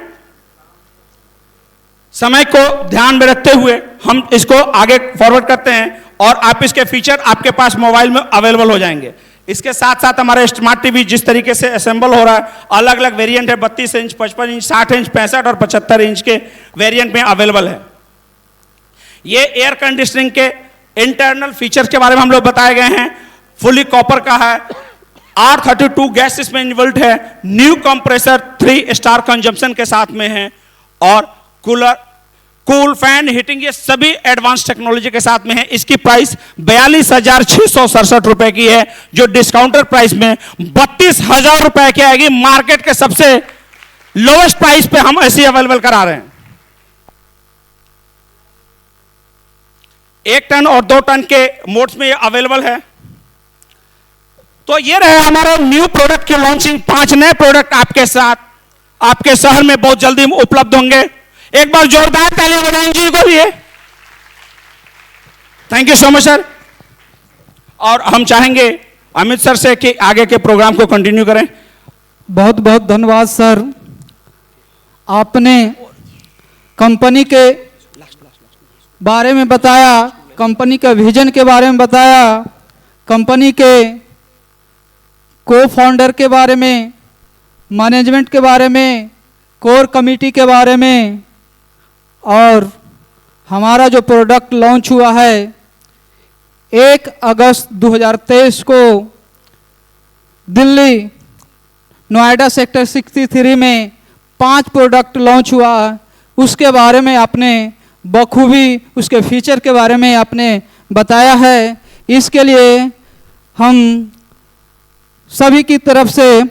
समय को ध्यान में रखते हुए हम इसको आगे फॉरवर्ड करते हैं, और आप इसके फीचर आपके पास मोबाइल में अवेलेबल हो जाएंगे। इसके साथ साथ हमारे स्मार्ट टीवी जिस तरीके से असेंबल हो रहा है, अलग अलग वेरिएंट है, 32 इंच, 55 इंच, 60 इंच, 65 और 75 इंच के वेरिएंट में अवेलेबल है। ये एयर कंडीशनिंग के इंटरनल फीचर्स के बारे में हम लोग बताए गए हैं। फुली कॉपर का है, R32 गैस इसमें इनबिल्ट है, न्यू कंप्रेसर 3 स्टार कंजम्पशन के साथ में है, और कूल फैन हीटिंग, ये सभी एडवांस टेक्नोलॉजी के साथ में है। इसकी प्राइस 42,667 रुपए की है, जो डिस्काउंटर प्राइस में 32,000 रुपए की आएगी। मार्केट के सबसे लोएस्ट प्राइस पे हम ऐसी अवेलेबल करा रहे हैं। 1 टन और 2 टन के मोड्स में ये अवेलेबल है। तो ये रहे हमारे न्यू प्रोडक्ट की लॉन्चिंग। 5 नए प्रोडक्ट आपके साथ आपके शहर में बहुत जल्दी उपलब्ध होंगे। एक बार जोरदार तालियां बजाएं जी को लिए। Thank you so much sir. और हम चाहेंगे अमित सर से कि आगे के प्रोग्राम को कंटिन्यू करें। बहुत बहुत धन्यवाद सर, आपने कंपनी के बारे में बताया, कंपनी के विजन के बारे में बताया, कंपनी के को फाउंडर के बारे में, मैनेजमेंट के बारे में, कोर कमेटी के बारे में, और हमारा जो प्रोडक्ट लॉन्च हुआ है 1 अगस्त 2023 को दिल्ली नोएडा सेक्टर 63 में 5 प्रोडक्ट लॉन्च हुआ, उसके बारे में आपने बखूबी उसके फीचर के बारे में आपने बताया है। इसके लिए हम सभी की तरफ से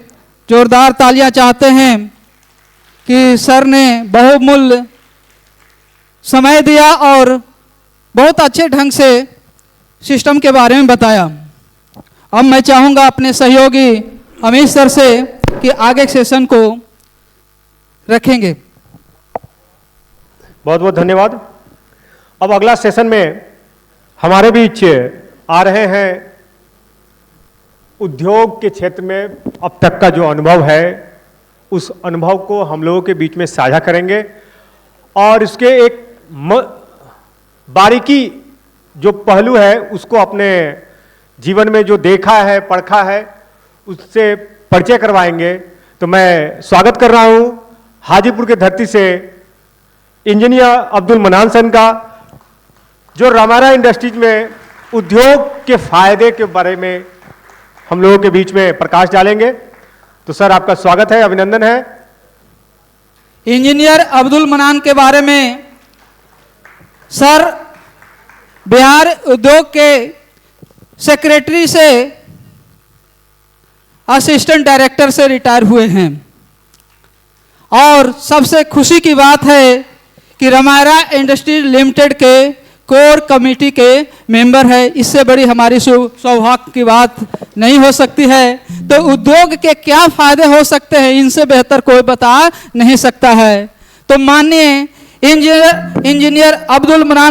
जोरदार तालियां चाहते हैं कि सर ने बहुमूल्य समय दिया और बहुत अच्छे ढंग से सिस्टम के बारे में बताया। अब मैं चाहूँगा अपने सहयोगी अमित सर से कि आगे के सेशन को रखेंगे। बहुत बहुत धन्यवाद। अब अगला सेशन में हमारे बीच आ रहे हैं उद्योग के क्षेत्र में अब तक का जो अनुभव है, उस अनुभव को हम लोगों के बीच में साझा करेंगे और इसके एक बारीकी जो पहलू है उसको अपने जीवन में जो देखा है, पढ़ा है, उससे परिचय करवाएंगे। तो मैं स्वागत कर रहा हूं हाजीपुर की धरती से इंजीनियर अब्दुल मनान सन का, जो रामायरा इंडस्ट्रीज में उद्योग के फायदे के बारे में हम लोगों के बीच में प्रकाश डालेंगे। तो सर आपका स्वागत है, अभिनंदन है। इंजीनियर अब्दुल मनान के बारे में सर बिहार उद्योग के सेक्रेटरी से असिस्टेंट डायरेक्टर से रिटायर हुए हैं और सबसे खुशी की बात है कि रामायरा इंडस्ट्रीज लिमिटेड के कोर कमेटी के मेंबर है। इससे बड़ी हमारी सौभाग्य की बात नहीं हो सकती है। तो उद्योग के क्या फायदे हो सकते हैं, इनसे बेहतर कोई बता नहीं सकता है। तो माननीय इंजीनियर अब्दुल मनान